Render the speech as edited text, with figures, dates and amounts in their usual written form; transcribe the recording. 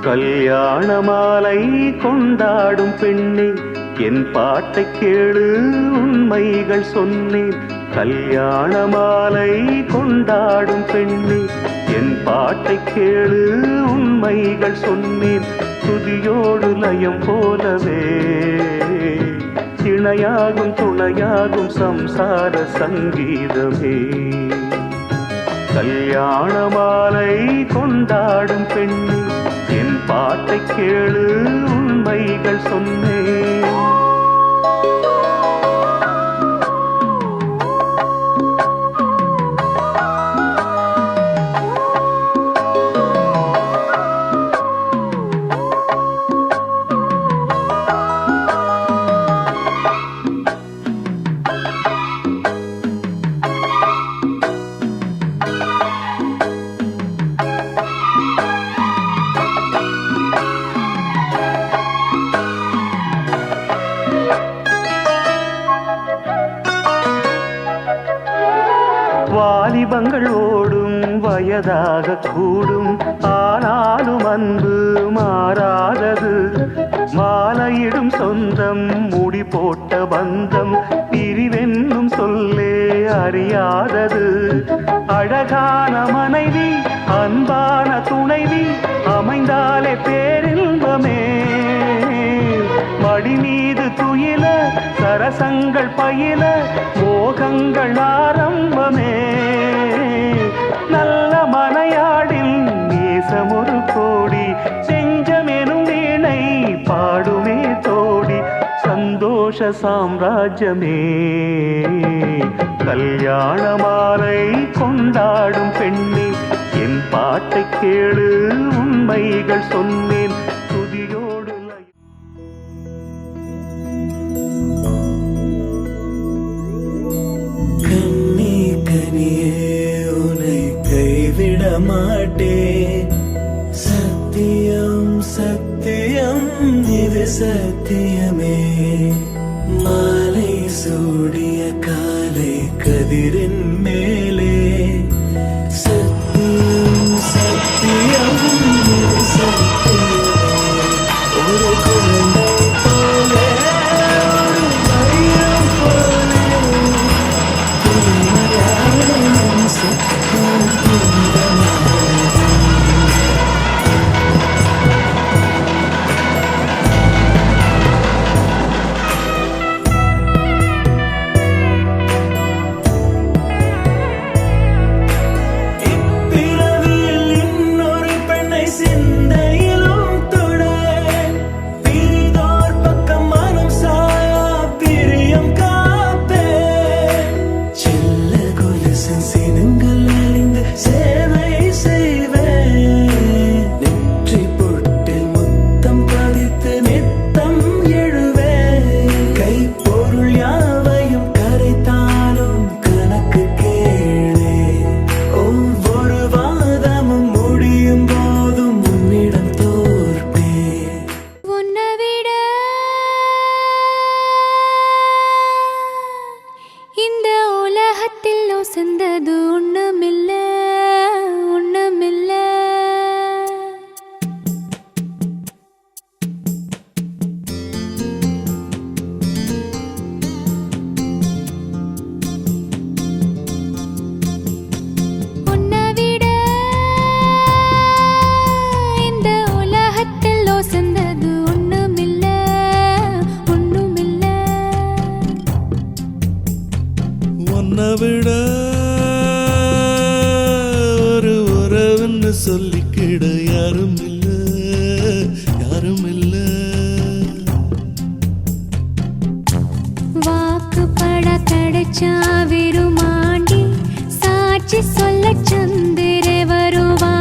கல்யாண மாலை கொண்டாடும் பெண்ணே, என் பாட்டை கேளு உண்மைகள் சொன்னேன். கல்யாண மாலை கொண்டாடும் பெண்ணே, என் பாட்டை கேளு உண்மைகள் சொன்னேன். துதியோடு லயம் போலவே இணையாகும் துணையாகும் சம்சார சங்கீதமே. கல்யாண மாலை கொண்டாடும் பெண்ணே, என் பாட்டை கேளு உண்மைகள் சொன்னேன். வாலிபங்கள் ஓடும் வயதாக கூடும், ஆனாலும் அன்பு மாறாதது. மாலையிடும் சொந்தம் முடி போட்ட பந்தம் பிரிவென்னும் சொல்லே அறியாதது. அழகான மனைவி அன்பான துணைவி அமைந்தாலே பேரின்பமே. மடி மீது துயில சரசங்கள் பயில மோகங்கள் ஆரம்பமே. நல்ல மனையாடில் நேசமொரு கோடி, செஞ்சமெனும் வீணை பாடுமே தோடி. சந்தோஷ சாம்ராஜ்யமே. கல்யாண மாலை கொண்டாடும் பெண்ணே, என் பாட்டை கேளு உண்மைகள் சொன்னேன். துதியோடு கண்ணே கனியே உன்னை கைவிட மாட்டேன். சத்தியம் சத்தியம் இது சத்தியமே. மாலை சூடிய காலை கதிரின் மேலே சத்தியம் சத்தியம் இது சத்தியமே. ஒரு குழந்தை போலே ஒரு பையன் போலே தூய்மையாளன் சத்தம் துன்பமானது. இப்பிறவியில் இன்னொரு பெண்ணை சிந்தையிலும் தொட, பிரிதோர் பக்கம் மனம் சாயா பிரியம் காப்பேன். செல்ல கொலுசின் சினங்கள் அறிந்து சேவை செய்வேன். நெற்றி பொட்டில் முத்தம் பதித்து நித்தம் எழுவேன். கைப்பொருள் யாவையும் கரைத்தாலும் கணக்கு கேளே. ஒவ்வொரு வாதமும் முடியும் போதும் உன்னிடம் தோற்பேன். உன்னை விட இந்த உலகத்தில் உசந்தது ஒண்ணுமில்ல ஒண்ணுமில்ல. உன்னை விட இந்த உலகத்தில் உசந்தது ஒண்ணுமில்ல ஒண்ணுமில்ல. உன்னை விட ஒரு உறவுன்னு சொல்லிக்கிட யாரும் இல்ல யாரும் இல்ல. வாக்குப்பட கிடைச்சா விருமாண்டி, சாட்சி சொல்ல சந்திர வருவா.